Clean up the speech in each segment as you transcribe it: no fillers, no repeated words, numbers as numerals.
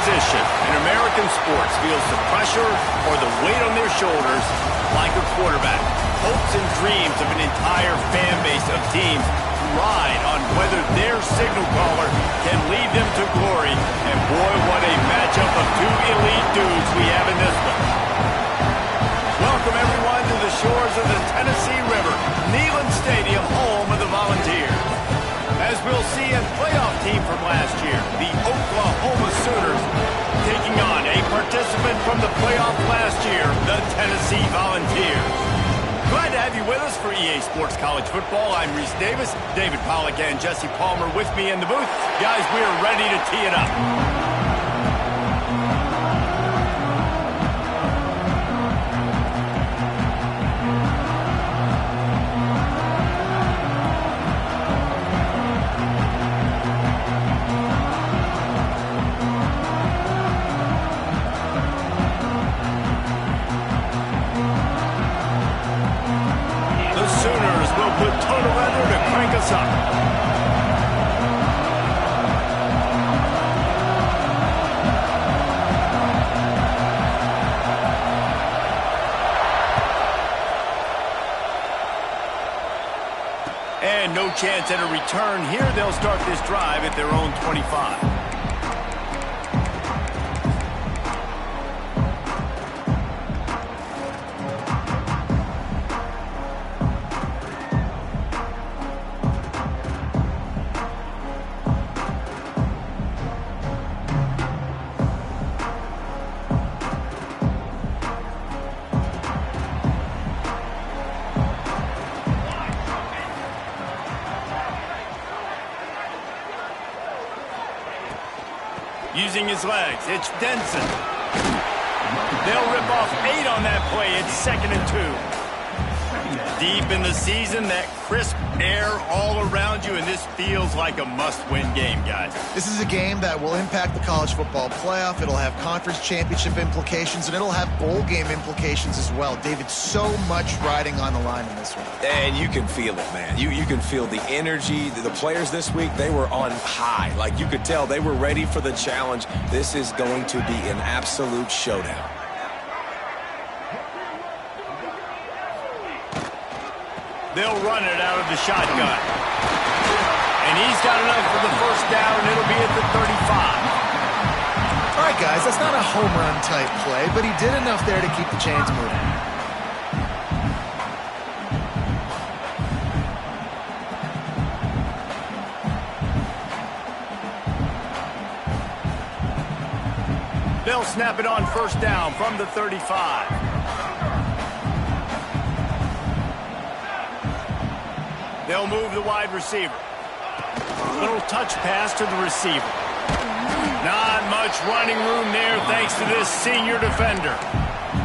position in American sports feels the pressure or the weight on their shoulders like a quarterback. Hopes and dreams of an entire fan base of teams ride on whether their signal caller can lead them to glory. And boy, what a matchup of two elite dudes we have in this one. Welcome everyone to the shores of the Tennessee River, Neyland Stadium, home of the Volunteers. As we'll see, a playoff team from last year, the Oklahoma Sooners, taking on a participant from the playoff last year, the Tennessee Volunteers. Glad to have you with us for EA Sports College Football. I'm Reese Davis, David Pollack, and Jesse Palmer with me in the booth. Guys, we are ready to tee it up. And no chance at a return here. They'll start this drive at their own 25. Using his legs, it's Denson. They'll rip off 8 on that play. It's 2nd and 2. Deep in the season, that crisp air all around you, and this feels like a must-win game, guys. This is a game that will impact the college football playoff. It'll have conference championship implications, and it'll have bowl game implications as well. David, so much riding on the line in this one. And you can feel it, man. You can feel the energy. The players this week, they were on high. Like, you could tell they were ready for the challenge. This is going to be an absolute showdown. They'll run it out of the shotgun. And he's got enough for the first down, and it'll be at the 35. All right, guys, that's not a home run type play, but he did enough there to keep the chains moving. They'll snap it on first down from the 35. They'll move the wide receiver. Little touch pass to the receiver. Not much running room there thanks to this senior defender.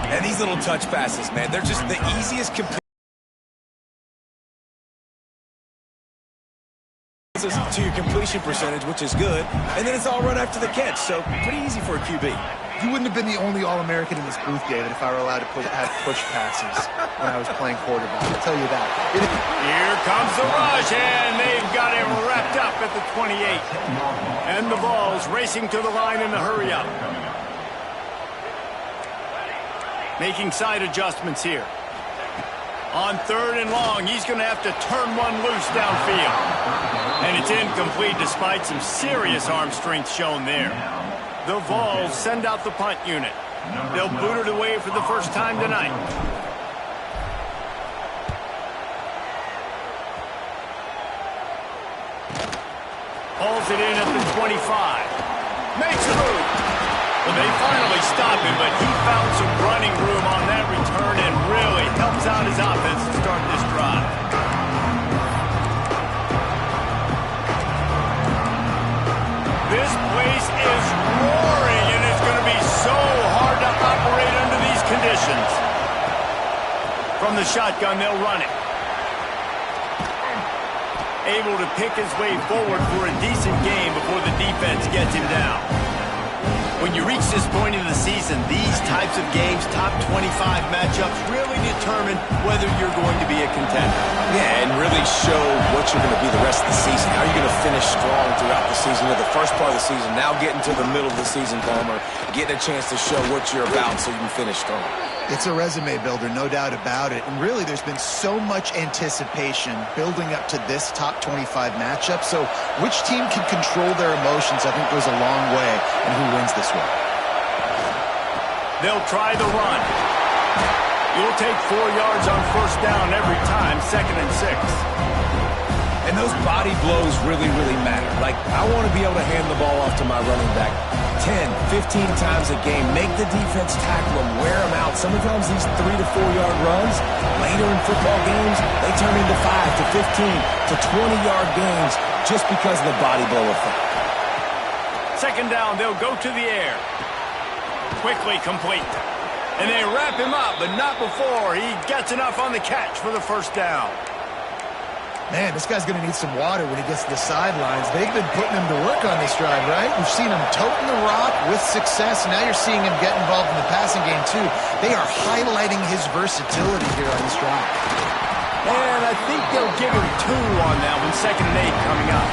And these little touch passes, man, they're just the easiest to your completion percentage, which is good, and then it's all run after the catch, so pretty easy for a QB. You wouldn't have been the only All-American in this booth, David, if I were allowed to have push passes when I was playing quarterback. I'll tell you that. Here comes the rush, and they've got it wrapped up at the 28. And the ball's racing to the line in the hurry-up. Making side adjustments here. On 3rd and long, he's going to have to turn one loose downfield. And it's incomplete despite some serious arm strength shown there. The Vols send out the punt unit. They'll boot it away for the first time tonight. Hauls it in at the 25. Makes a move. Well, they finally stop him, but he found some running room on that return and really helps out his offense to start this drive. This place is roaring, and it's going to be so hard to operate under these conditions. From the shotgun, they'll run it. Able to pick his way forward for a decent game before the defense gets him down. When you reach this point in the season, these types of games, top 25 matchups, really determine whether you're going to be a contender. Yeah, and really show what you're going to be the rest of the season. How are you going to finish strong throughout the season, or the first part of the season, now getting to the middle of the season, Palmer, getting a chance to show what you're about so you can finish strong. It's a resume builder, no doubt about it. And really, there's been so much anticipation building up to this top 25 matchup. So which team can control their emotions, I think, goes a long way in who wins this one. They'll try the run. You'll take 4 yards on first down every time, 2nd and 6. And those body blows really, really matter. Like, I want to be able to hand the ball off to my running back 10, 15 times a game. Make the defense tackle them, wear them out. Sometimes these 3 to 4 yard runs, later in football games, they turn into 5 to 15 to 20-yard games just because of the body blow effect. 2nd down, they'll go to the air. Quickly complete. And they wrap him up, but not before he gets enough on the catch for the first down. Man, this guy's going to need some water when he gets to the sidelines. They've been putting him to work on this drive, right? We've seen him toting the rock with success. Now you're seeing him get involved in the passing game, too. They are highlighting his versatility here on this drive. And I think they'll give him 2 on that one, 2nd and 8 coming up.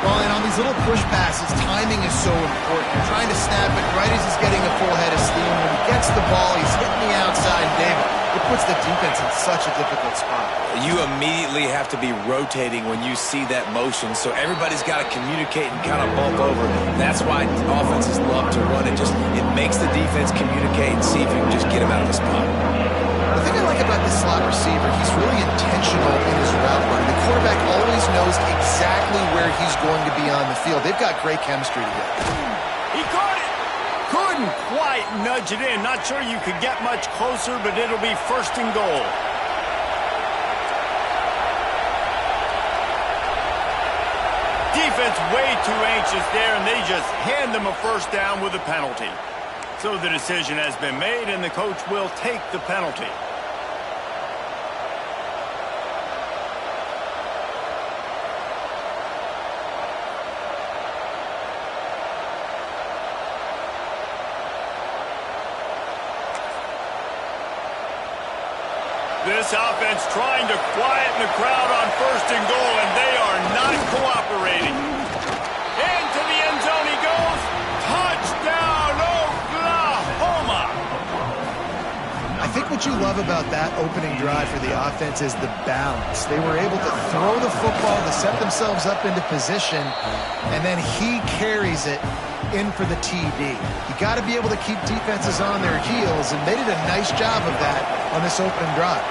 Well, and on these little push passes, timing is so important. You're trying to snap it right as he's getting a full head of steam. When he gets the ball, he's hitting the outside. David, it puts the defense in such a difficult spot. You immediately have to be rotating when you see that motion, so everybody's got to communicate and kind of bump over. That's why offenses love to run it. It makes the defense communicate and see if you can just get him out of the spot. The thing I like about this slot receiver, he's really intentional in his route running. The quarterback always knows exactly where he's going to be on the field. They've got great chemistry together. He caught it. Couldn't quite nudge it in. Not sure you could get much closer, but it'll be 1st and goal. Defense way too anxious there, and they just hand them a first down with a penalty. So the decision has been made, and the coach will take the penalty. This offense trying to quieten the crowd on 1st and goal, and they are not cooperating. Into the end zone he goes. Touchdown, Oklahoma! I think what you love about that opening drive for the offense is the balance. They were able to throw the football to set themselves up into position, and then he carries it in for the TD. You got to be able to keep defenses on their heels, and they did a nice job of that on this opening drive.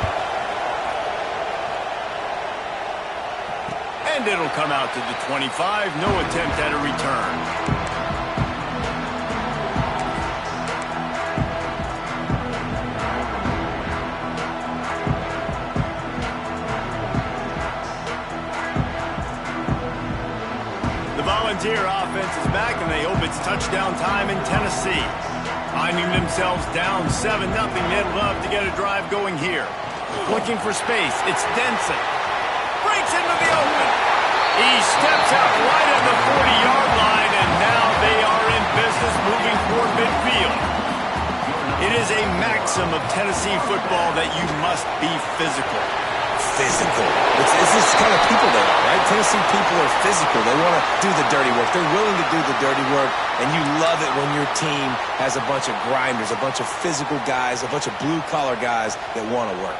And it'll come out to the 25. No attempt at a return. Volunteer offense is back, and they hope it's touchdown time in Tennessee. Finding themselves down 7-0, they'd love to get a drive going here. Looking for space, it's Denson. Breaks into the open. He steps out right at the 40-yard line, and now they are in business moving toward midfield. It is a maxim of Tennessee football that you must be physical. Physical. It's this kind of people they are, right? Tennessee people are physical. They want to do the dirty work. They're willing to do the dirty work, and you love it when your team has a bunch of grinders, a bunch of physical guys, a bunch of blue-collar guys that want to work.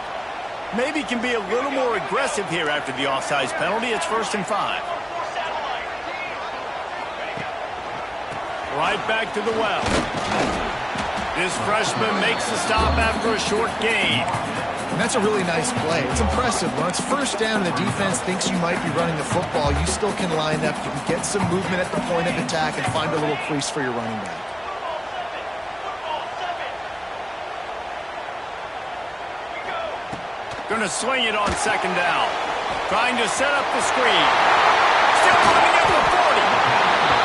Maybe can be a little more aggressive here after the offsides penalty. It's 1st and 5. Right back to the well. This freshman makes the stop after a short gain. And that's a really nice play. It's impressive. When it's 1st down and the defense thinks you might be running the football, you still can line up. You can get some movement at the point of attack and find a little crease for your running back. Going to swing it on 2nd down. Trying to set up the screen. Still running at the 40.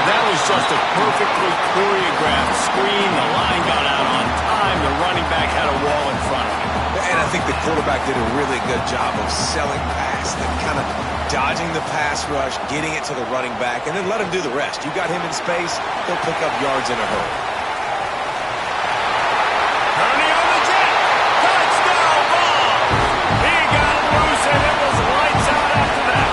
That was just a perfectly choreographed screen. The line got out on time. The running back had a wall in front of him. And I think the quarterback did a really good job of selling past and kind of dodging the pass rush, getting it to the running back, and then let him do the rest. You got him in space, he'll pick up yards in a hurry. Turning on the jet. Touchdown ball. He got loose, and it was lights out after that.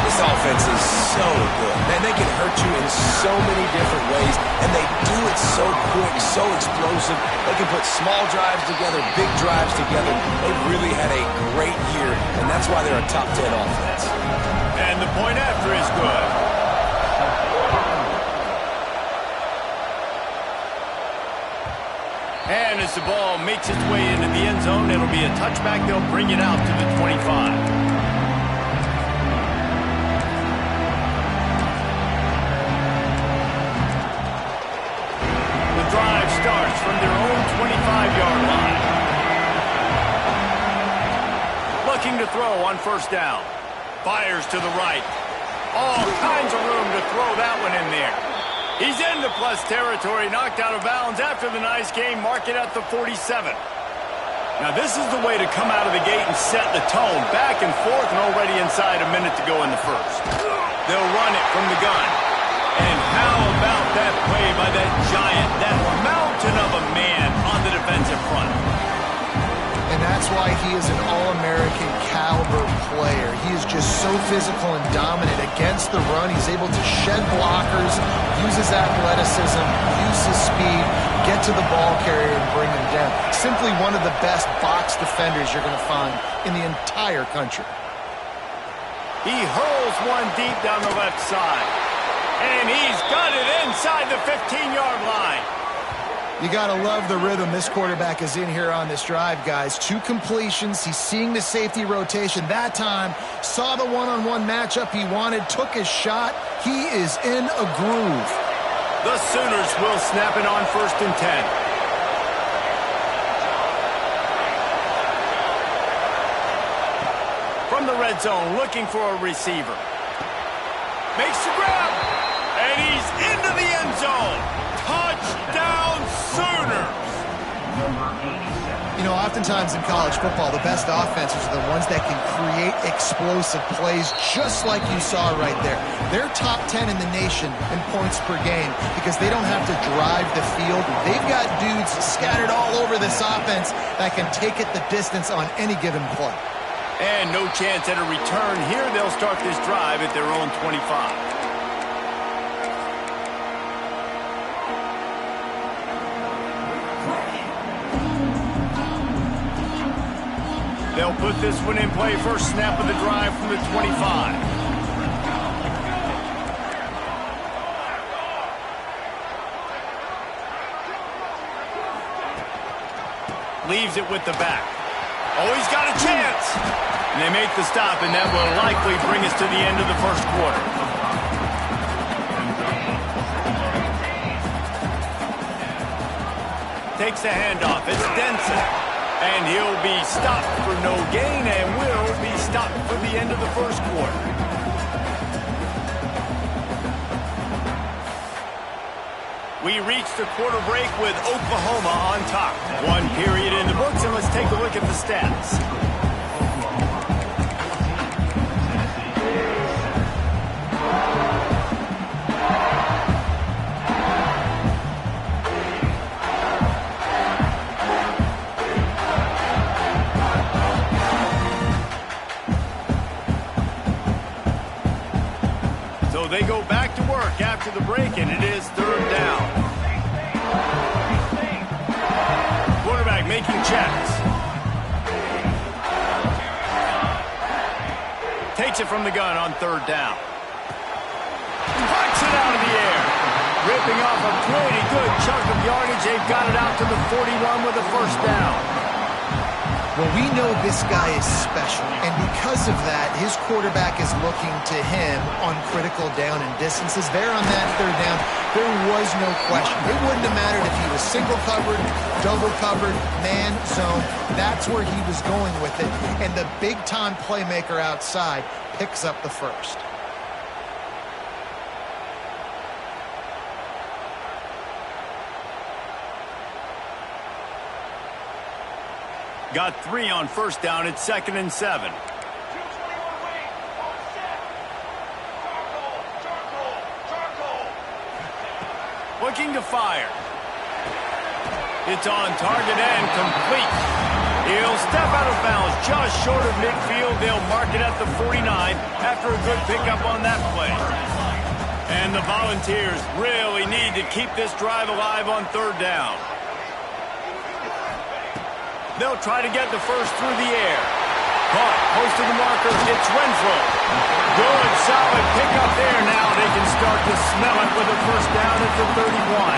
This offense is so good. Man, they can hurt you in so many different ways, and they do it so quick, so explosive. They can put small drives together, big drives together. They've really had a great year, and that's why they're a top 10 offense. And the point after is good. And as the ball makes its way into the end zone, it'll be a touchback. They'll bring it out to the 25. Drive starts from their own 25-yard line. Looking to throw on first down. Fires to the right. All kinds of room to throw that one in there. He's into plus territory, knocked out of bounds after the nice game. Mark it at the 47. Now this is the way to come out of the gate and set the tone. Back and forth and already inside a minute to go in the first. They'll run it from the gun. And how about that play by that giant, that mountain of a man on the defensive front? And that's why he is an All-American caliber player. He is just so physical and dominant against the run. He's able to shed blockers, use his athleticism, use his speed, get to the ball carrier and bring him down. Simply one of the best box defenders you're going to find in the entire country. He hurls one deep down the left side. And he's got it inside the 15-yard line. You got to love the rhythm this quarterback is in here on this drive, guys. 2 completions. He's seeing the safety rotation. That time, saw the one-on-one matchup he wanted, took his shot. He is in a groove. The Sooners will snap it on 1st and 10. From the red zone, looking for a receiver. Makes the grab. And he's into the end zone. Touchdown, Sooners! You know, oftentimes in college football, the best offenses are the ones that can create explosive plays, just like you saw right there. They're top 10 in the nation in points per game because they don't have to drive the field. They've got dudes scattered all over this offense that can take it the distance on any given play. And no chance at a return here. They'll start this drive at their own 25. They'll put this one in play. First snap of the drive from the 25. Leaves it with the back. Oh, he's got a chance. And they make the stop, and that will likely bring us to the end of the first quarter. Takes the handoff. It's Denson. And he'll be stopped for no gain and will be stopped for the end of the first quarter. We reached the quarter break with Oklahoma on top. 1 period in the books, and let's take a look at the stats. They go back to work after the break, and it is 3rd down. Quarterback making checks. Takes it from the gun on 3rd down. Pucks it out of the air. Ripping off a pretty good chunk of yardage. They've got it out to the 41 with a first down. Well, we know this guy is special, and because of that, his quarterback is looking to him on critical down and distances. There on that 3rd down, there was no question. It wouldn't have mattered if he was single covered, double covered, man, zone. That's where he was going with it, and the big-time playmaker outside picks up the first. Got 3 on first down. It's 2nd and 7. looking to fire. It's on target and complete. He'll step out of bounds just short of midfield. They'll mark it at the 49 after a good pickup on that play. And the Volunteers really need to keep this drive alive on third down. They'll try to get the first through the air. Caught, close to the marker, it's Renfro. Good, solid pickup there now. They can start to smell it with a first down at the 31.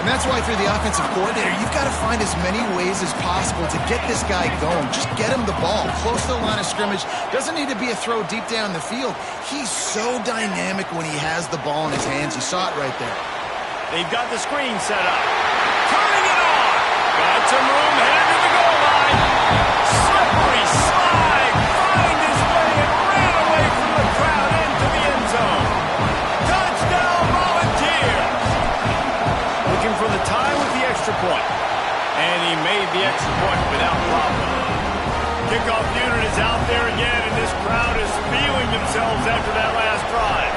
And that's why through the offensive coordinator, you've got to find as many ways as possible to get this guy going. Just get him the ball close to the line of scrimmage. Doesn't need to be a throw deep down the field. He's so dynamic when he has the ball in his hands. You saw it right there. They've got the screen set up. Turning it on. Got some room, headed to the goal line. Slippery slide. Find his way and ran away from the crowd into the end zone. Touchdown, Volunteers. Looking for the tie with the extra point. And he made the extra point without problem. Kickoff unit is out there again, and this crowd is feeling themselves after that last drive.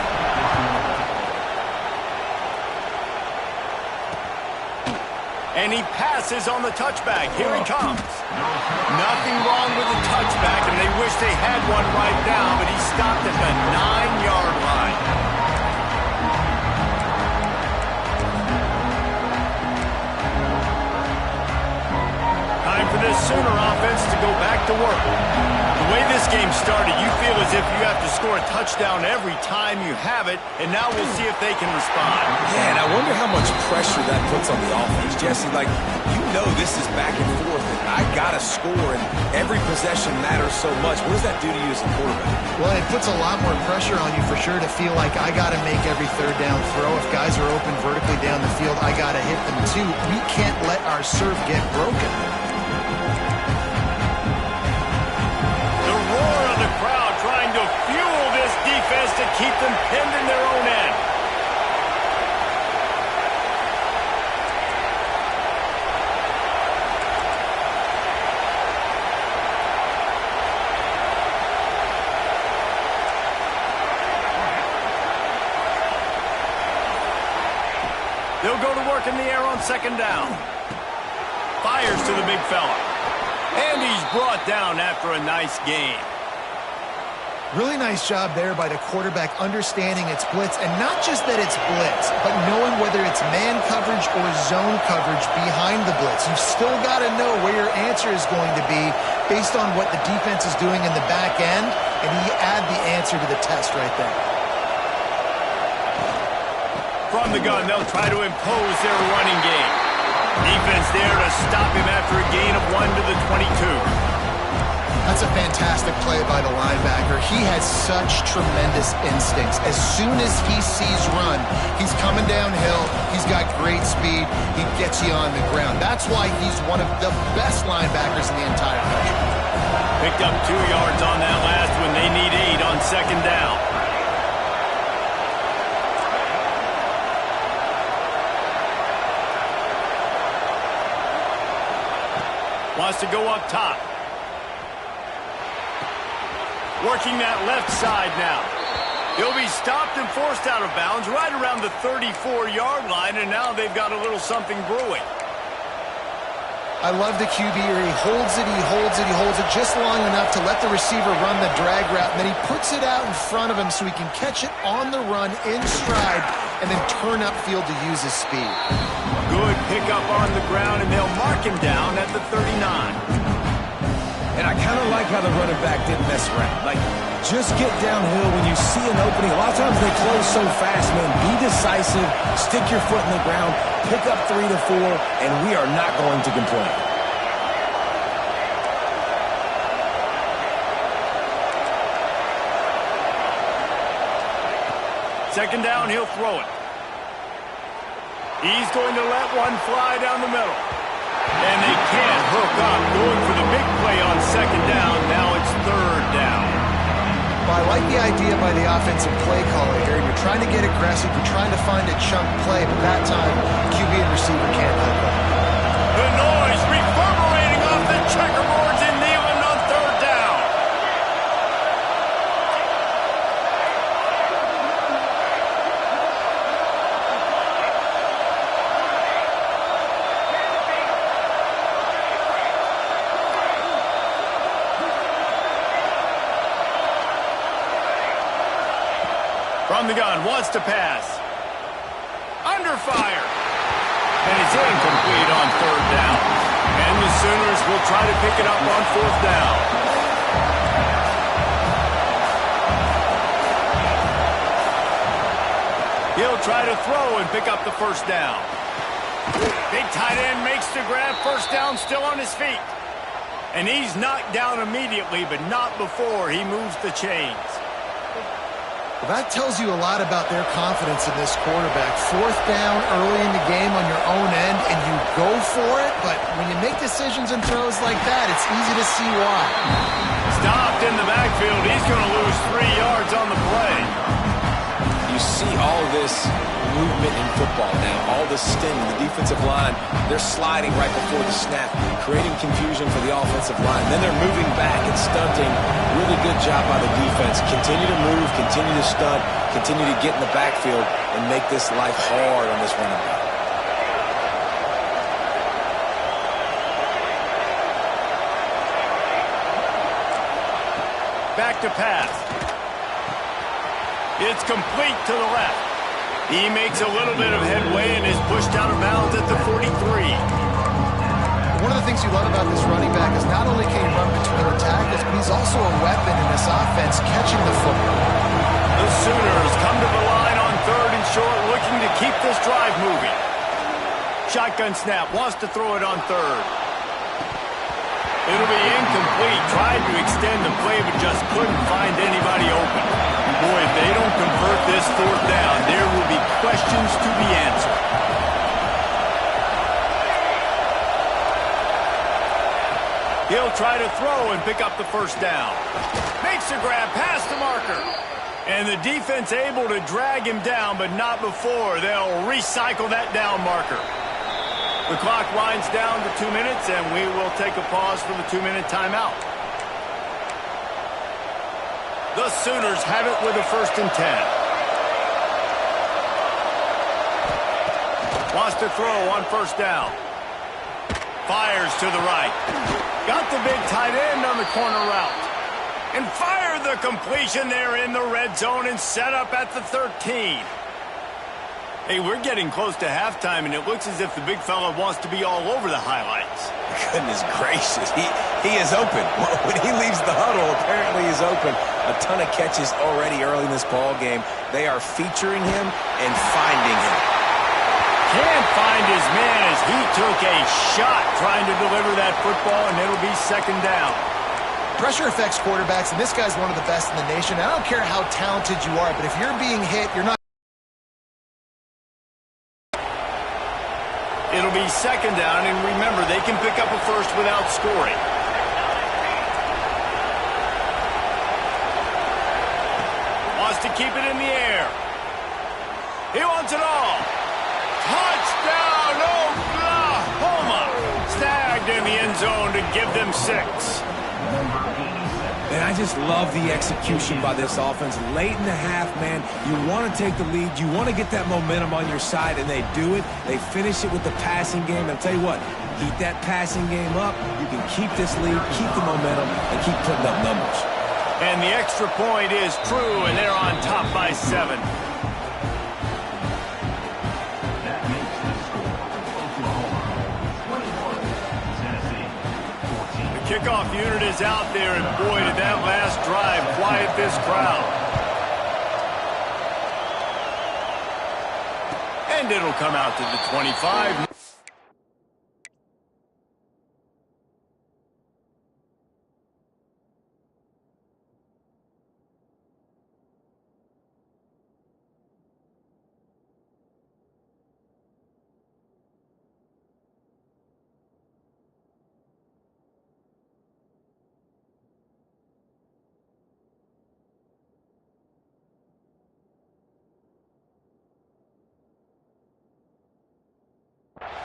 And he passes on the touchback. Here he comes. Nothing wrong with the touchback, and they wish they had one right now, but he stopped at the 9-yard line. Time for this Sooner offense to go back to work. The way this game started, you feel as if you have to score a touchdown every time you have it, and now we'll see if they can respond. Yeah, and I wonder how much pressure that puts on the offense, Jesse. Like, you know this is back and forth, and I got to score, and every possession matters so much. What does that do to you as a quarterback? Well, it puts a lot more pressure on you for sure to feel like I got to make every third down throw. If guys are open vertically down the field, I got to hit them too. We can't let our serve get broken. Crowd trying to fuel this defense to keep them pinned in their own end. They'll go to work in the air on second down. Fires to the big fella. And he's brought down after a nice gain. Really nice job there by the quarterback understanding it's blitz, and not just that it's blitz, but knowing whether it's man coverage or zone coverage behind the blitz. You've still got to know where your answer is going to be based on what the defense is doing in the back end, and you add the answer to the test right there. From the gun, they'll try to impose their running game. Defense there to stop him after a gain of 1 to the 22. That's a fantastic play by the linebacker. He has such tremendous instincts. As soon as he sees run, he's coming downhill. He's got great speed. He gets you on the ground. That's why he's one of the best linebackers in the entire country. Picked up 2 yards on that last one. They need 8 on second down. Wants to go up top. Working that left side now. He'll be stopped and forced out of bounds right around the 34-yard line, and now they've got a little something brewing. I love the QB here. He holds it, he holds it, he holds it just long enough to let the receiver run the drag route, and then he puts it out in front of him so he can catch it on the run in stride and then turn upfield to use his speed. Good pickup on the ground, and they'll mark him down at the 39. And I kind of like how the running back didn't mess around. Like, just get downhill when you see an opening. A lot of times they close so fast, man. Be decisive, stick your foot in the ground, pick up 3 to 4, and we are not going to complain. Second down, he'll throw it. He's going to let one fly down the middle. And they can't hook up. Going for the big play on second down. Now it's third down. Well, I like the idea by the offensive play caller here. You're trying to get aggressive. You're trying to find a chunk play, but that time, QB and receiver can't hook up. The noise reverberating off the checkerboards in Neyland on third down. From the gun, wants to pass. Under fire. And it's incomplete on third down. And the Sooners will try to pick it up on fourth down. He'll try to throw and pick up the first down. Big tight end makes the grab. First down, still on his feet. And he's knocked down immediately, but not before he moves the chains. Well, that tells you a lot about their confidence in this quarterback. Fourth down early in the game on your own end, and you go for it, but when you make decisions and throws like that, it's easy to see why. Stopped in the backfield. He's going to lose 3 yards on the play. You see all this movement in football now, all the sting, the defensive line, they're sliding right before the snap, creating confusion for the offensive line. Then they're moving back and stunting. Really good job by the defense. Continue to move, continue to stunt, continue to get in the backfield and make this life hard on this running back. Back to pass. It's complete to the left. He makes a little bit of headway and is pushed out of bounds at the 43. One of the things you love about this running back is not only can he run between the tackles, but he's also a weapon in this offense catching the football. The Sooners come to the line on third and short, looking to keep this drive moving. Shotgun snap, wants to throw it on third. It'll be incomplete. Tried to extend the play, but just couldn't find anybody open. Boy, if they don't convert this fourth down, there will be questions to be answered. He'll try to throw and pick up the first down. Makes a grab past the marker. And the defense able to drag him down, but not before they'll recycle that down marker. The clock winds down to 2 minutes, and we will take a pause for the 2-minute timeout. The Sooners have it with a 1st and 10. Wants to throw on first down. Fires to the right. Got the big tight end on the corner route. And fired the completion there in the red zone and set up at the 13. Hey, we're getting close to halftime, and it looks as if the big fella wants to be all over the highlights. Goodness gracious, he is open. When he leaves the huddle, apparently he's open. A ton of catches already early in this ball game. They are featuring him and finding him. Can't find his man as he took a shot trying to deliver that football, and it'll be 2nd down. Pressure affects quarterbacks, and this guy's one of the best in the nation. I don't care how talented you are, but if you're being hit, you're not. It'll be 2nd down, and remember, they can pick up a first without scoring. Wants to keep it in the air. He wants it all. Touchdown, Oklahoma! Snagged in the end zone to give them 6. And I just love the execution by this offense. Late in the half, man, you want to take the lead. You want to get that momentum on your side, and they do it. They finish it with the passing game. And I'll tell you what, keep that passing game up. You can keep this lead, keep the momentum, and keep putting up numbers. And the extra point is true, and they're on top by 7. Kickoff unit is out there, and boy, did that last drive quiet this crowd. And it'll come out to the 25.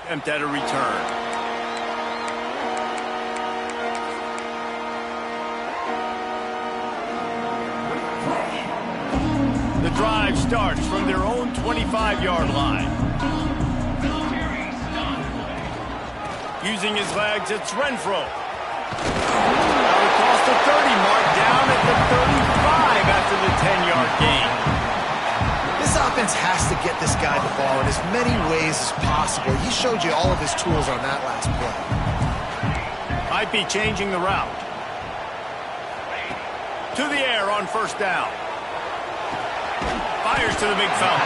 Attempt at a return. The drive starts from their own 25-yard line. Using his legs, it's Renfro. Out across the 30 mark, down at the 35 after the 10-yard gain. defense has to get this guy the ball in as many ways as possible. He showed you all of his tools on that last play. Might be changing the route. To the air on first down. Fires to the big fella.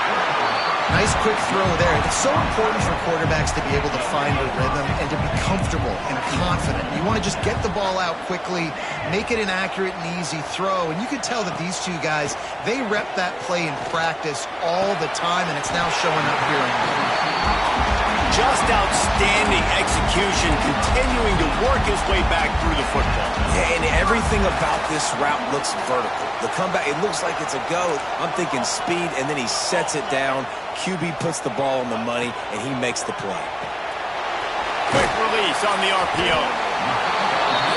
Nice quick throw there. It's so important for quarterbacks to be able to find a rhythm and to be comfortable and confident. You want to just get the ball out quickly, make it an accurate and easy throw. And you can tell that these two guys, they rep that play in practice all the time, and it's now showing up here. Just outstanding execution, continuing to work his way back through the football. Yeah, and everything about this route looks vertical. The comeback, it looks like it's a go. I'm thinking speed, and then he sets it down. QB puts the ball on the money, and he makes the play. Quick release on the RPO.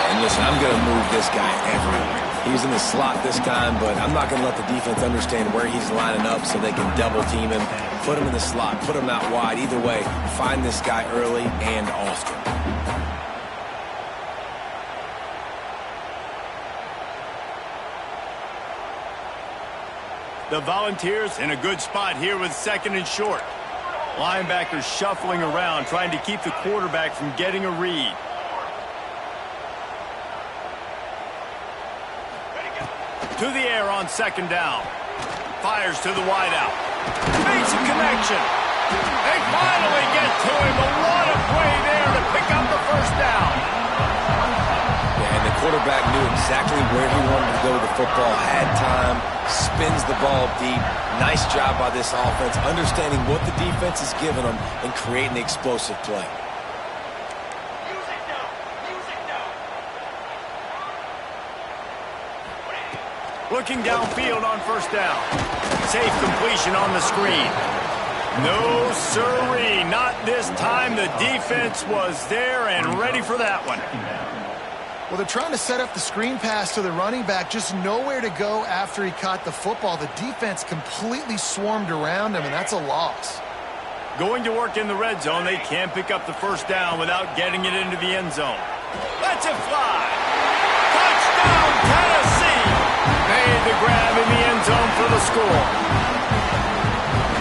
And listen, I'm going to move this guy everywhere. He's in the slot this time, but I'm not going to let the defense understand where he's lining up so they can double team him. Put him in the slot, put him out wide. Either way, find this guy early and often. The Volunteers in a good spot here with second and short. Linebackers shuffling around, trying to keep the quarterback from getting a read. To the air on second down. Fires to the wideout. Makes a connection. They finally get to him, but what a play there to pick up the first down. Yeah, and the quarterback knew exactly where he wanted to go with the football, had time, spins the ball deep. Nice job by this offense, understanding what the defense is giving them and creating the explosive play. Looking downfield on first down. Safe completion on the screen. No, sirree, not this time. The defense was there and ready for that one. Well, they're trying to set up the screen pass to the running back, just nowhere to go after he caught the football. The defense completely swarmed around him, and that's a loss. Going to work in the red zone, they can't pick up the first down without getting it into the end zone. Let's it fly. Touchdown, Tennessee. Made the grab in the end zone for the score.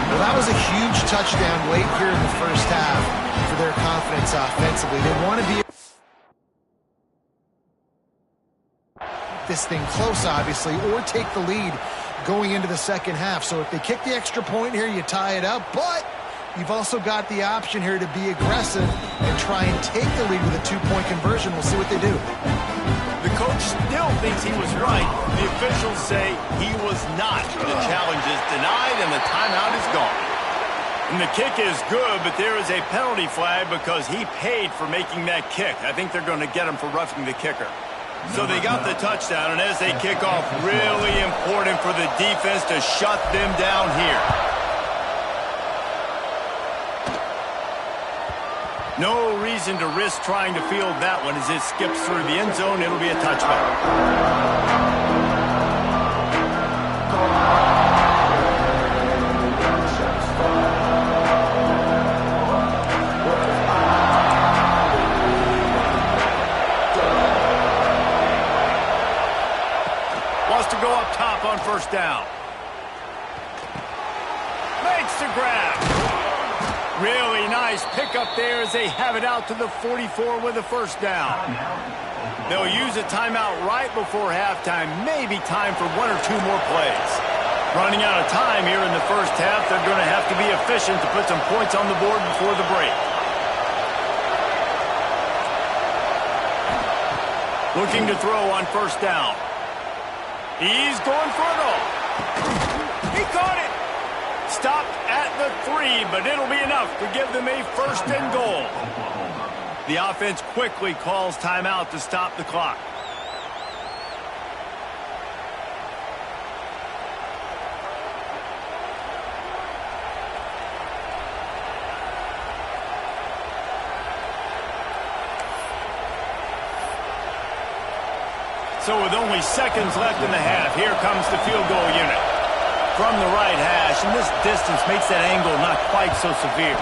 Well, that was a huge touchdown late here in the first half for their confidence offensively. They want to be this thing close, obviously, or take the lead going into the second half. So if they kick the extra point here, you tie it up. But you've also got the option here to be aggressive and try and take the lead with a two-point conversion. We'll see what they do. The coach still thinks he was right. The officials say he was not. The challenge is denied, and the timeout is gone. And the kick is good, but there is a penalty flag because he paid for making that kick. I think they're going to get him for roughing the kicker. So they got the touchdown, and as they kick off, really important for the defense to shut them down here. No reason to risk trying to field that one as it skips through the end zone. It'll be a touchback. To go up top on first down. Makes the grab. Really nice pickup there as they have it out to the 44 with the first down. They'll use a timeout right before halftime. Maybe time for one or two more plays. Running out of time here in the first half. They're going to have to be efficient to put some points on the board before the break. Looking to throw on first down. He's going for it all. He caught it. Stopped at the 3, but it'll be enough to give them a first and goal. The offense quickly calls timeout to stop the clock. So with only seconds left in the half, here comes the field goal unit. From the right hash, and this distance makes that angle not quite so severe.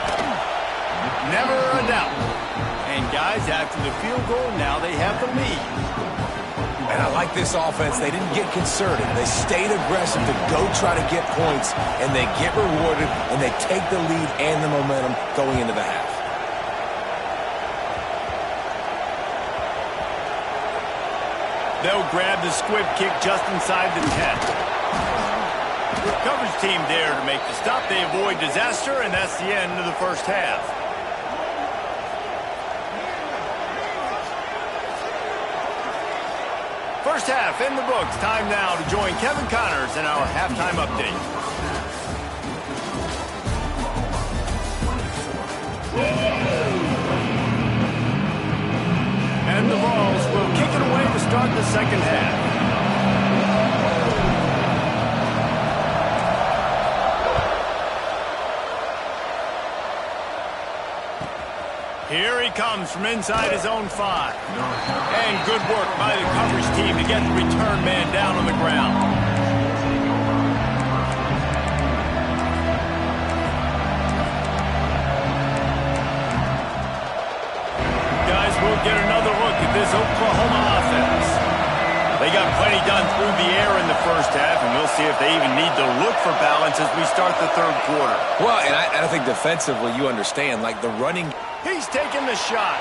Never a doubt. And guys, after the field goal, now they have the lead. And And I like this offense. They didn't get concerted. They stayed aggressive to go try to get points, and they get rewarded, and they take the lead and the momentum going into the half. They'll grab the squib kick just inside the 10. The coverage team there to make the stop. They avoid disaster, and that's the end of the first half. First half in the books. Time now to join Kevin Connors in our halftime update. And the Vols will kick it away to start the second half. Here he comes from inside his own 5. And good work by the coverage team to get the return man down on the ground. We'll get another look at this Oklahoma offense. They got plenty done through the air in the first half, and we'll see if they even need to look for balance as we start the third quarter. Well, and I think defensively you understand, like the running. He's taking the shot.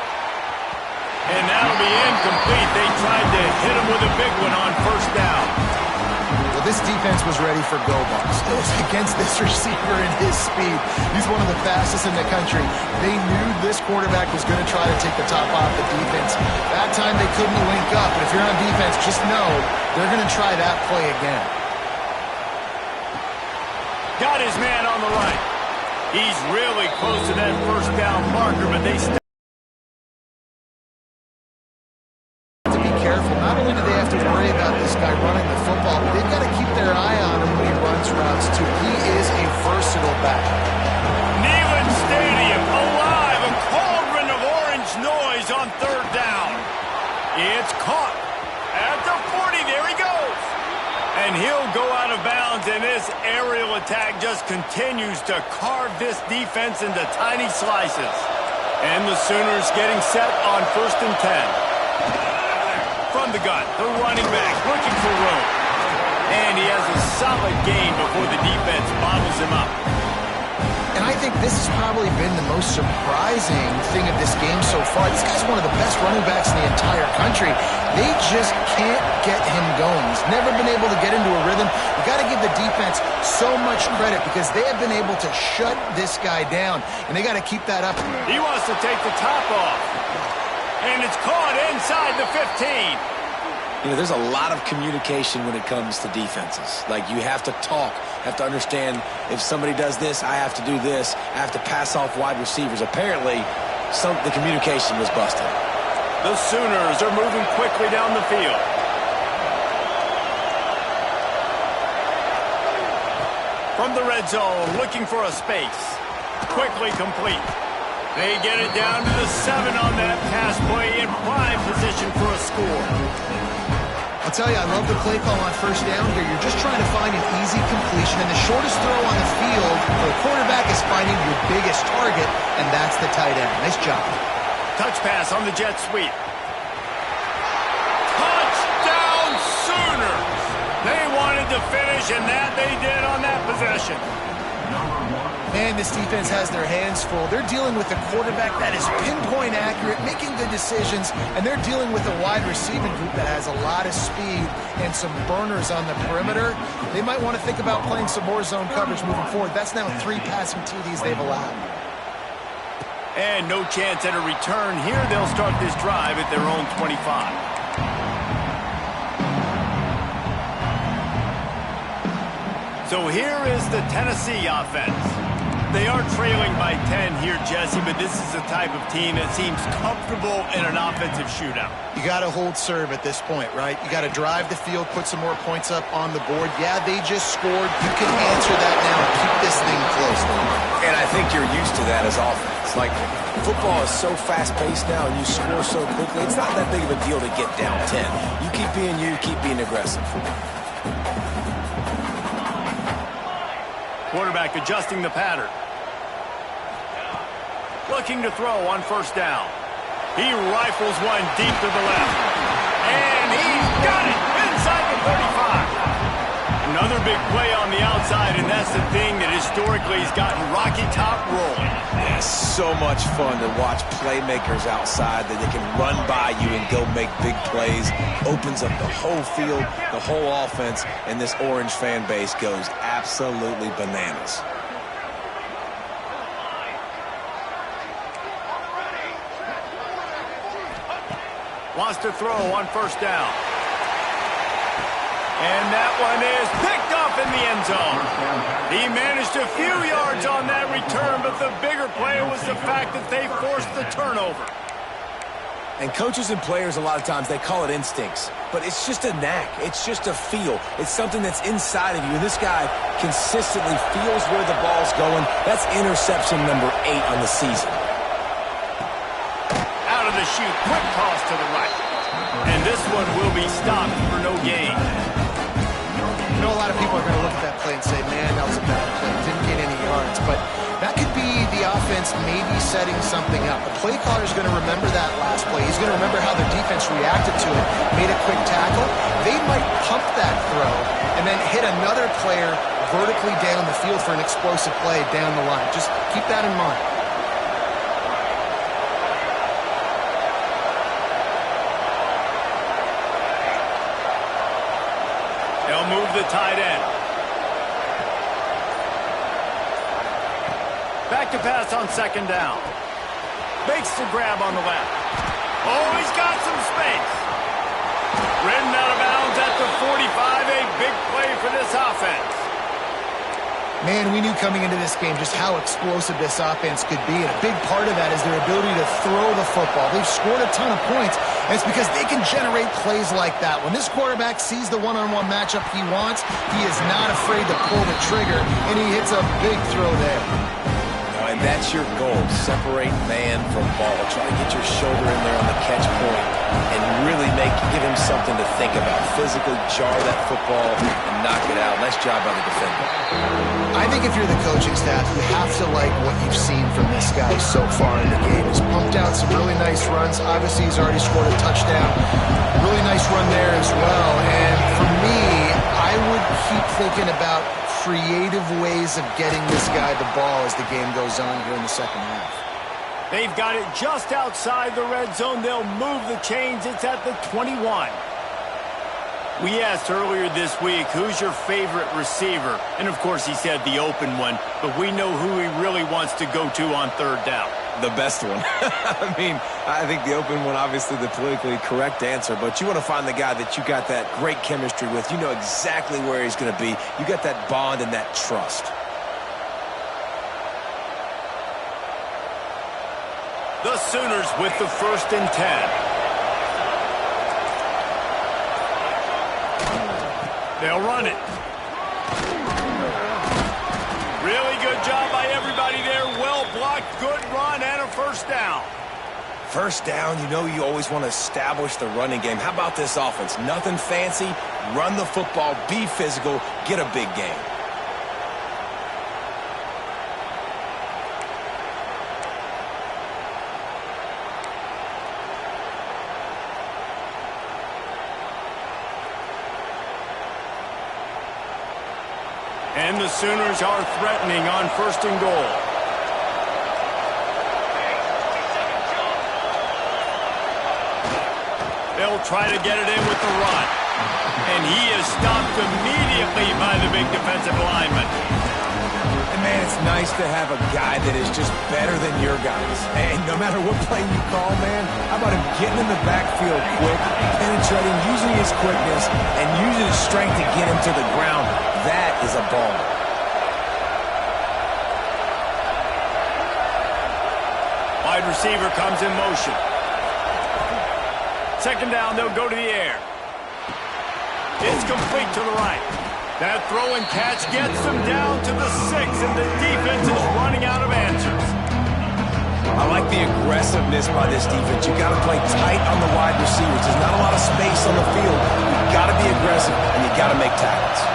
And that'll be incomplete. They tried to hit him with a big one on first down. Well, this defense was ready for go balls. It was against this receiver and his speed. He's one of the fastest in the country. They knew this quarterback was going to try to take the top off the defense. That time they couldn't link up, but if you're on defense, just know they're going to try that play again. Got his man on the right. He's really close to that first down marker, but they stop. Careful. Not only do they have to worry about this guy running the football, but they've got to keep their eye on him when he runs routes, too. He is a versatile back. Neyland Stadium alive, a cauldron of orange noise on third down. It's caught at the 40. There he goes. And he'll go out of bounds, and this aerial attack just continues to carve this defense into tiny slices. And the Sooners getting set on 1st and 10. From the gun, the running back looking for room. And he has a solid gain before the defense bottles him up. And I think this has probably been the most surprising thing of this game so far. This guy's one of the best running backs in the entire country. They just can't get him going. He's never been able to get into a rhythm. You got to give the defense so much credit because they have been able to shut this guy down, and they got to keep that up. He wants to take the top off. And it's caught inside the 15. You know, there's a lot of communication when it comes to defenses. Like, you have to talk, have to understand if somebody does this, I have to do this. I have to pass off wide receivers. Apparently, the communication was busted. The Sooners are moving quickly down the field. From the red zone, looking for a space. Quickly complete. They get it down to the 7 on that pass play in prime position for a score. I'll tell you, I love the play call on first down here. You're just trying to find an easy completion, and the shortest throw on the field for the quarterback is finding your biggest target, and that's the tight end. Nice job. Touch pass on the jet sweep. Touchdown Sooners! They wanted to finish, and that they did on that possession. Man, this defense has their hands full. They're dealing with a quarterback that is pinpoint accurate, making good decisions, and they're dealing with a wide receiving group that has a lot of speed and some burners on the perimeter. They might want to think about playing some more zone coverage moving forward. That's now 3 passing TDs they've allowed. And no chance at a return here. They'll start this drive at their own 25. So here is the Tennessee offense. They are trailing by 10 here, Jesse, but this is the type of team that seems comfortable in an offensive shootout. You got to hold serve at this point, right? You got to drive the field, put some more points up on the board. Yeah, they just scored. You can answer that now and keep this thing close. And I think you're used to that as offense. Like, football is so fast-paced now and you score so quickly, it's not that big of a deal to get down 10. You keep being you, keep being aggressive. Quarterback adjusting the pattern. Looking to throw on first down. He rifles one deep to the left. And he's got it! Another big play on the outside, and that's the thing that historically has gotten Rocky Top rolling. Yeah, so much fun to watch playmakers outside that they can run by you and go make big plays. Opens up the whole field, the whole offense, and this Orange fan base goes absolutely bananas. Wants to throw on first down. And that one is picked up in the end zone. He managed a few yards on that return, but the bigger play was the fact that they forced the turnover. And coaches and players, a lot of times, they call it instincts. But it's just a knack. It's just a feel. It's something that's inside of you. And this guy consistently feels where the ball's going. That's interception number 8 on the season. Out of the chute, quick toss to the right. And this one will be stopped for no gain. You know, a lot of people are going to look at that play and say, man, that was a bad play. Didn't get any yards. But that could be the offense maybe setting something up. The play caller is going to remember that last play. He's going to remember how the defense reacted to it, made a quick tackle. They might pump that throw and then hit another player vertically down the field for an explosive play down the line. Just keep that in mind. They'll move the tight end. Back to pass on second down. Makes the grab on the left. Oh, he's got some space. Ridden out of bounds at the 45. A big play for this offense. Man, we knew coming into this game just how explosive this offense could be, and a big part of that is their ability to throw the football. They've scored a ton of points, and it's because they can generate plays like that. When this quarterback sees the one-on-one matchup he wants, he is not afraid to pull the trigger, and he hits a big throw there. And that's your goal. Separate man from ball. Try to get your shoulder in there on the catch point and really give him something to think about. Physically jar that football and knock it out. Nice job by the defender. I think if you're the coaching staff, you have to like what you've seen from this guy so far in the game. He's pumped out some really nice runs. Obviously, he's already scored a touchdown. Really nice run there as well. And for me, I would keep thinking about creative ways of getting this guy the ball as the game goes on here in the second half. They've got it just outside the red zone. They'll move the chains. It's at the 21. We asked earlier this week, who's your favorite receiver? And, of course, he said the open one, but we know who he really wants to go to on third down. The best one. I mean, I think the open one, obviously the politically correct answer, but you want to find the guy that you got that great chemistry with. You know exactly where he's going to be. You got that bond and that trust. The Sooners with the 1st and 10. They'll run it. Really good job by everybody there. Well blocked, good run, and a first down. First down, you know you always want to establish the running game. How about this offense? Nothing fancy. Run the football, be physical, get a big gain. And the Sooners are threatening on 1st and goal. They'll try to get it in with the run. And he is stopped immediately by the big defensive lineman. And, man, it's nice to have a guy that is just better than your guys. And no matter what play you call, man, how about him getting in the backfield quick, penetrating, using his quickness, and using his strength to get him to the ground. That is a ball. Wide receiver comes in motion. Second down, they'll go to the air. It's complete to the right. That throw and catch gets them down to the 6, and the defense is running out of answers. I like the aggressiveness by this defense. You got to play tight on the wide receivers. There's not a lot of space on the field. You got to be aggressive, and you got to make tackles.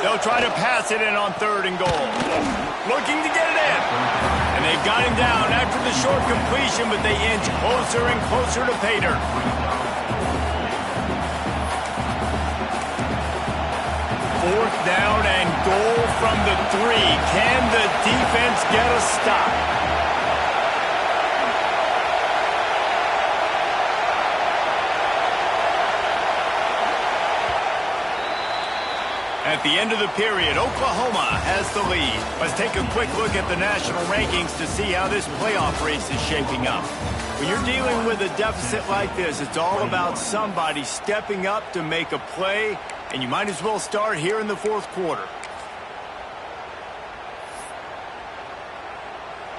They'll try to pass it in on 3rd and goal. Looking to get it in. And they've got him down after the short completion, but they inch closer and closer to pay dirt. 4th down and goal from the 3. Can the defense get a stop? At the end of the period, Oklahoma has the lead. Let's take a quick look at the national rankings to see how this playoff race is shaping up. When you're dealing with a deficit like this, it's all about somebody stepping up to make a play, and you might as well start here in the 4th quarter.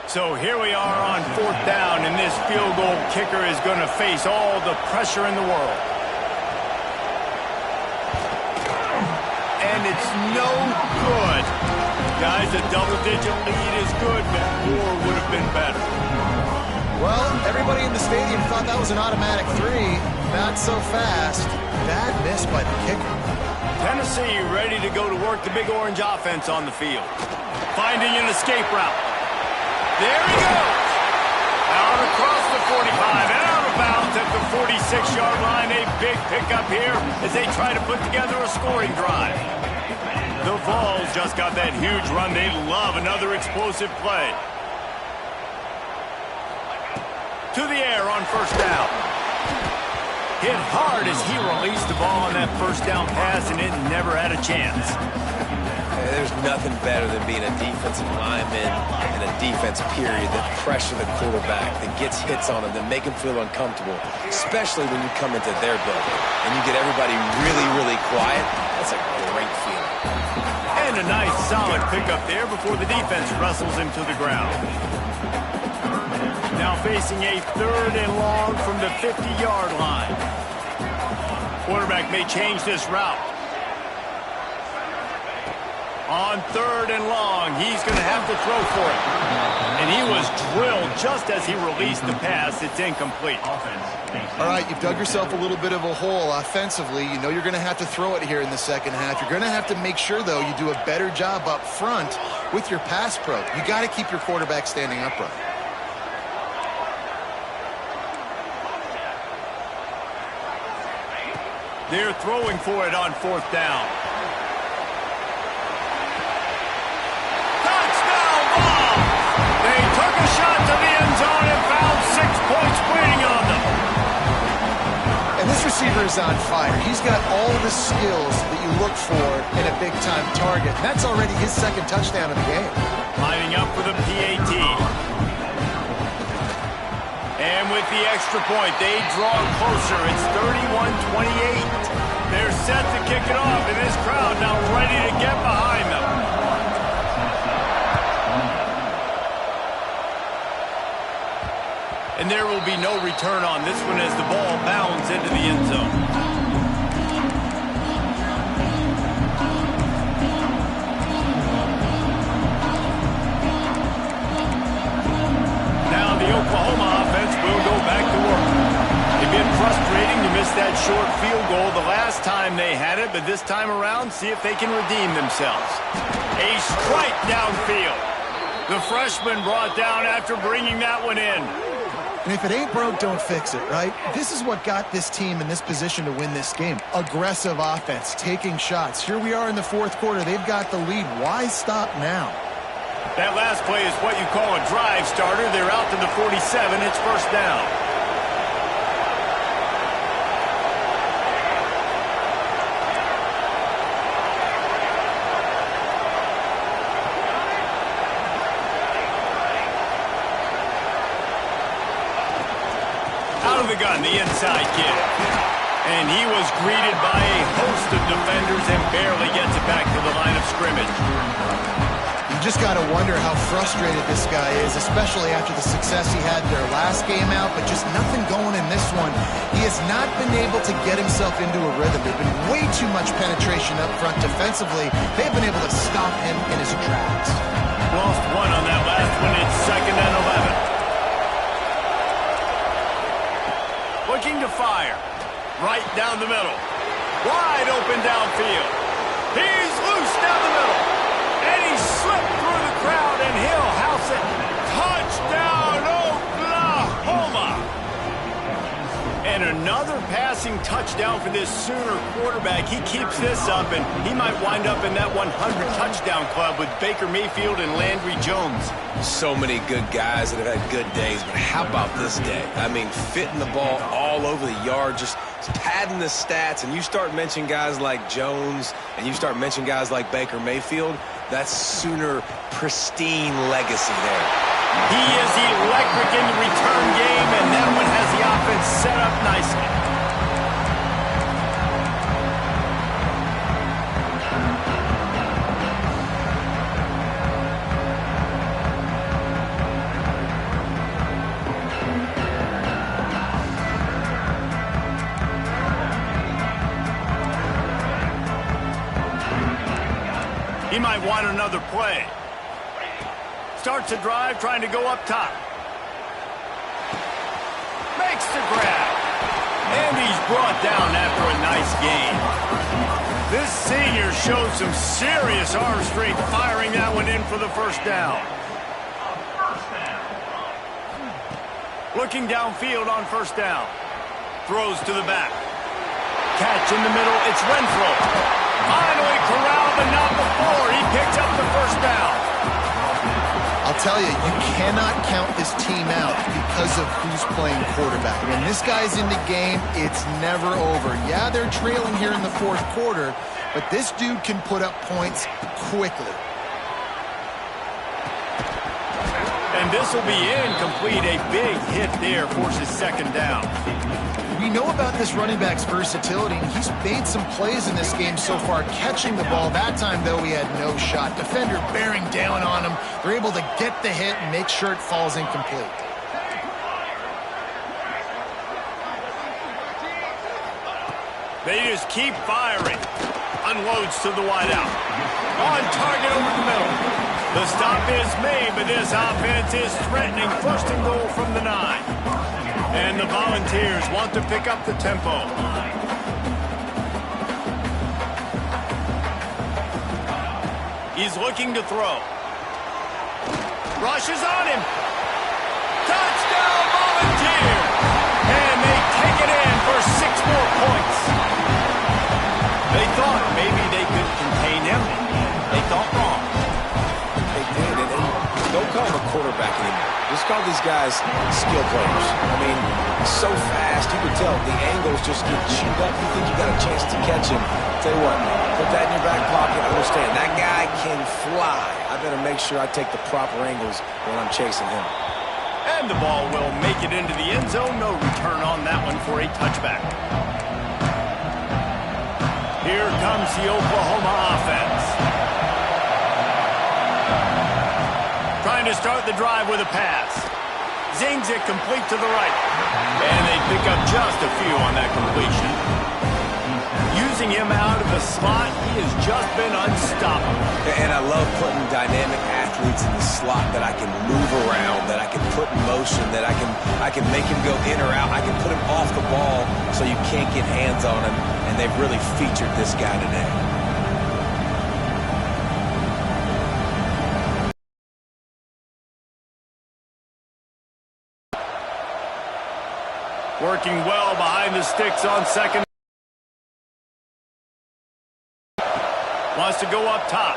So here we are on 4th down, and this field goal kicker is going to face all the pressure in the world. And it's no good. Guys, a double-digit lead is good, but more would have been better. Well, everybody in the stadium thought that was an automatic 3. Not so fast. Bad miss by the kicker. Tennessee ready to go to work the Big Orange offense on the field. Finding an escape route. There he goes. Out across the 45 and out of bounds at the 46-yard line. A big pickup here as they try to put together a scoring drive. The Vols just got that huge run. They love another explosive play. To the air on 1st down. Hit hard as he released the ball on that 1st down pass, and it never had a chance. There's nothing better than being a defensive lineman and a defense period that pressure the quarterback, that gets hits on him, that make him feel uncomfortable, especially when you come into their building and you get everybody really, really quiet. That's a great feeling. And a nice solid pickup there before the defense wrestles him to the ground. Now facing a 3rd and long from the 50-yard line. Quarterback may change this route. On 3rd and long, he's going to have to throw for it. And he was drilled just as he released the pass. It's incomplete. All right, you've dug yourself a little bit of a hole offensively. You know you're going to have to throw it here in the 2nd half. You're going to have to make sure, though, you do a better job up front with your pass pro. You got to keep your quarterback standing upright. They're throwing for it on 4th down. Shot to the end zone and found 6 points waiting on them. And this receiver is on fire. He's got all the skills that you look for in a big-time target. That's already his 2nd touchdown of the game. Lining up for the PAT. And with the extra point, they draw closer. It's 31-28. They're set to kick it off, and this crowd now ready to get behind them. And there will be no return on this one as the ball bounds into the end zone. Now the Oklahoma offense will go back to work. It's been frustrating to miss that short field goal the last time they had it, but this time around, see if they can redeem themselves. A strike downfield. The freshman brought down after bringing that one in. And if it ain't broke, don't fix it, right? This is what got this team in this position to win this game. Aggressive offense, taking shots. Here we are in the 4th quarter. They've got the lead. Why stop now? That last play is what you call a drive starter. They're out to the 47. It's 1st down. The gun, the inside kid. And he was greeted by a host of defenders and barely gets it back to the line of scrimmage. You just got to wonder how frustrated this guy is, especially after the success he had their last game out, but just nothing going in this one. He has not been able to get himself into a rhythm. There's been way too much penetration up front defensively. They've been able to stop him in his tracks. Lost one on that last one. It's 2nd and 11. Looking to fire. Right down the middle. Wide open downfield. He's loose down the middle. And he slipped through the crowd, and he'll house it. Touchdown, Oklahoma! And another passing touchdown for this Sooner quarterback. He keeps this up, and he might wind up in that 100 touchdown club with Baker Mayfield and Landry Jones. So many good guys that have had good days, but how about this day? I mean, fitting the ball all over the yard, just padding the stats, and you start mentioning guys like Jones, and you start mentioning guys like Baker Mayfield, that's Sooner pristine legacy there. He is electric in the return game, and that one has the offense set up nicely. He might want another play. Starts a drive trying to go up top. Makes the grab. And he's brought down after a nice gain. This senior showed some serious arm strength firing that one in for the first down. Looking downfield on first down. Throws to the back. Catch in the middle. It's Renfro. Finally corralled, but not before. He picks up the first down. I'll tell you, you cannot count this team out because of who's playing quarterback. When this guy's in the game, it's never over. Yeah, they're trailing here in the fourth quarter, but this dude can put up points quickly. And this will be incomplete. A big hit there forces second down. We know about this running back's versatility, and he's made some plays in this game so far, catching the ball. That time, though, he had no shot. Defender bearing down on him. They're able to get the hit and make sure it falls incomplete. They just keep firing. Unloads to the wideout. On target over the middle. The stop is made, but this offense is threatening first and goal from the 9. And the Volunteers want to pick up the tempo. He's looking to throw. Rushes on him. Touchdown, Volunteer! And they take it in for 6 more points. They thought maybe they could contain him. They thought wrong. They did, and don't call him a quarterback anymore. Just call these guys skill players. I mean, so fast, you can tell the angles just get chewed up. You think you got a chance to catch him. Tell you what, put that in your back pocket. Understand, that guy can fly. I better make sure I take the proper angles when I'm chasing him. And the ball will make it into the end zone. No return on that one for a touchback. Here comes the Oklahoma offense. Trying to start the drive with a pass. Zings it complete to the right. And they pick up just a few on that completion. Using him out of the slot, he has just been unstoppable. And I love putting dynamic athletes in the slot that I can move around, that I can put in motion, that I can make him go in or out. I can put him off the ball so you can't get hands on him. And they've really featured this guy today. Working well behind the sticks on second. Wants to go up top.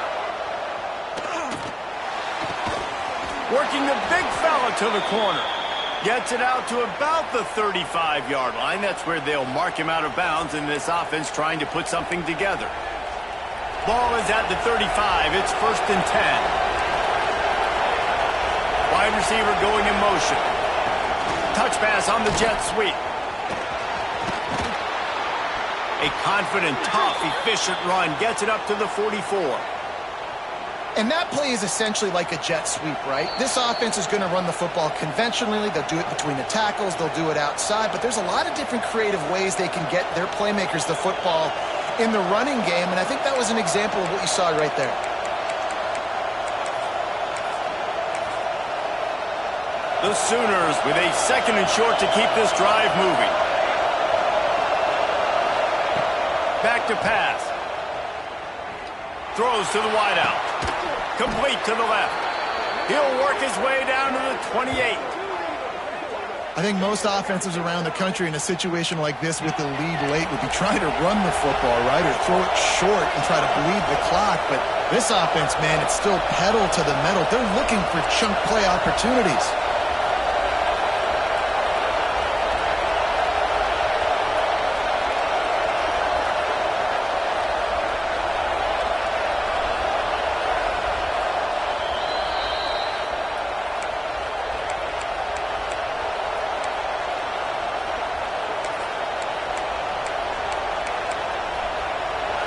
Working the big fella to the corner. Gets it out to about the 35-yard line. That's where they'll mark him out of bounds in this offense trying to put something together. Ball is at the 35. It's 1st and 10. Wide receiver going in motion. Touch pass on the jet sweep. A confident, tough, efficient run. Gets it up to the 44. And that play is essentially like a jet sweep, right? This offense is going to run the football conventionally. They'll do it between the tackles. They'll do it outside. But there's a lot of different creative ways they can get their playmakers the football in the running game. And I think that was an example of what you saw right there. The Sooners with a 2nd and short to keep this drive moving. Back to pass. Throws to the wideout. Complete to the left. He'll work his way down to the 28. I think most offenses around the country in a situation like this with the lead late would be trying to run the football, right, or throw it short and try to bleed the clock. But this offense, man, it's still pedal to the metal. They're looking for chunk play opportunities.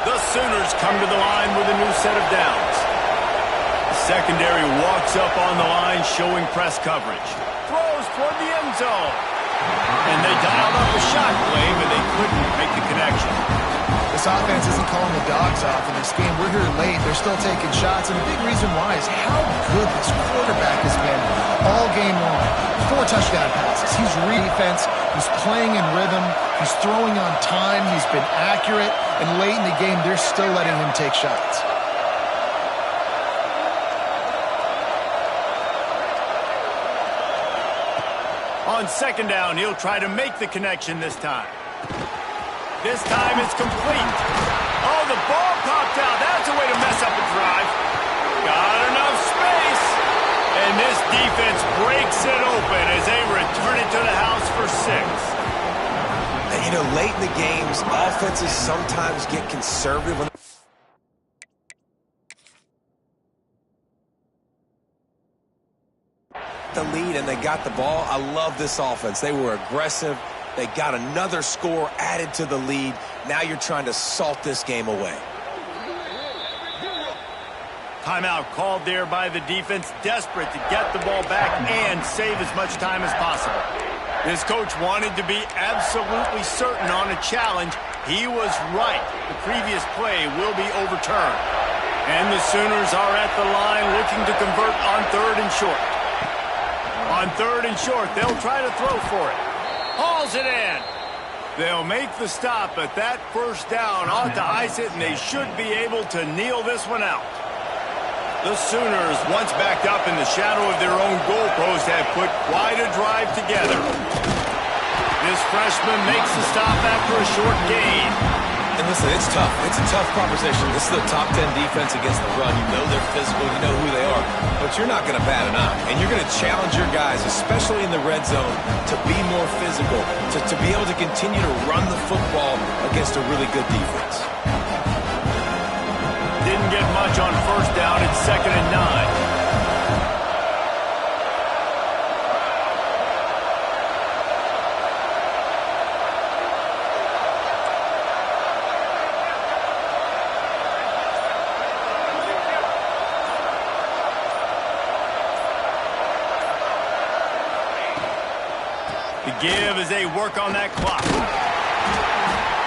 The Sooners come to the line with a new set of downs. The secondary walks up on the line, showing press coverage. Throws toward the end zone. And they dialed up a shot play, but they couldn't make the connection. This offense isn't calling the dogs off in this game. We're here late. They're still taking shots, and a big reason why is how good this quarterback has been all game long. 4 touchdown passes. He's defense. He's playing in rhythm. He's throwing on time. He's been accurate. And late in the game, they're still letting him take shots. On second down, he'll try to make the connection this time. This time it's complete. Oh, the ball popped out. That's a way to mess up a drive. Got enough space. And this defense breaks it open as they return it to the house for 6. You know, late in the games, offenses sometimes get conservative when the lead and they got the ball. I love this offense. They were aggressive. They got another score added to the lead. Now you're trying to salt this game away. Timeout called there by the defense, desperate to get the ball back and save as much time as possible. This coach wanted to be absolutely certain on a challenge. He was right. The previous play will be overturned. And the Sooners are at the line looking to convert on 3rd and short. On 3rd and short, they'll try to throw for it. Hauls it in. They'll make the stop, but that first down ought to ice it, and they should be able to kneel this one out. The Sooners, once backed up in the shadow of their own goalpost, have put quite a drive together. This freshman makes the stop after a short gain. And listen, it's tough. It's a tough proposition. This is the top 10 defense against the run. You know they're physical. You know who they are. But you're not going to bat an eye. And you're going to challenge your guys, especially in the red zone, to be more physical, to be able to continue to run the football against a really good defense. Didn't get much on first down. It's 2nd and 9. The give as they work on that clock.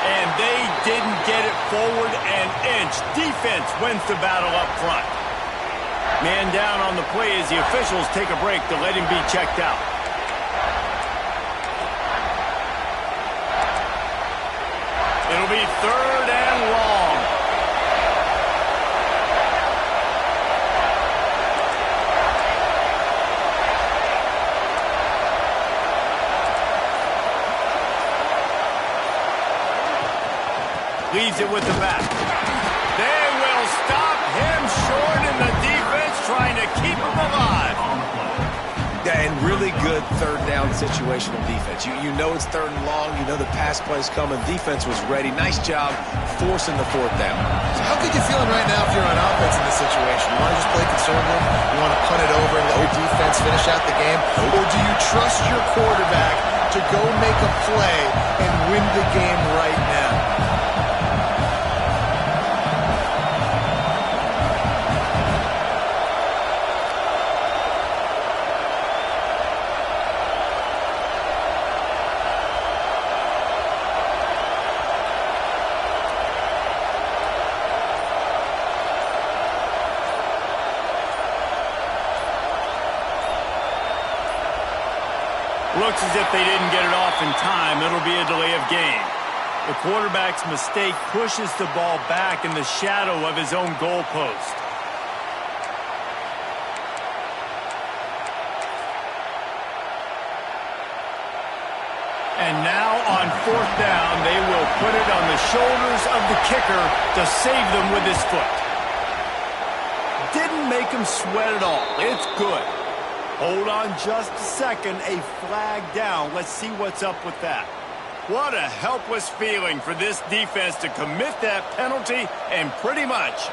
And they didn't get it forward an inch. Defense wins the battle up front. Man down on the play as the officials take a break to let him be checked out. It'll be 3rd and long. Leaves it with the back. They will stop him short, and the defense trying to keep him alive. Yeah, and really good 3rd down situational defense. You know it's 3rd and long. You know the pass play's coming. Defense was ready. Nice job forcing the 4th down. So how good you feeling right now if you're on offense in this situation? You want to just play conservative? You want to punt it over and let your defense finish out the game? Or do you trust your quarterback to go make a play and win the game right now? Looks as if they didn't get it off in time. It'll be a delay of game. The quarterback's mistake pushes the ball back in the shadow of his own goalpost. And now on fourth down, they will put it on the shoulders of the kicker to save them with his foot. Didn't make him sweat at all. It's good. Hold on just a second. A flag down. Let's see what's up with that. What a helpless feeling for this defense to commit that penalty and pretty much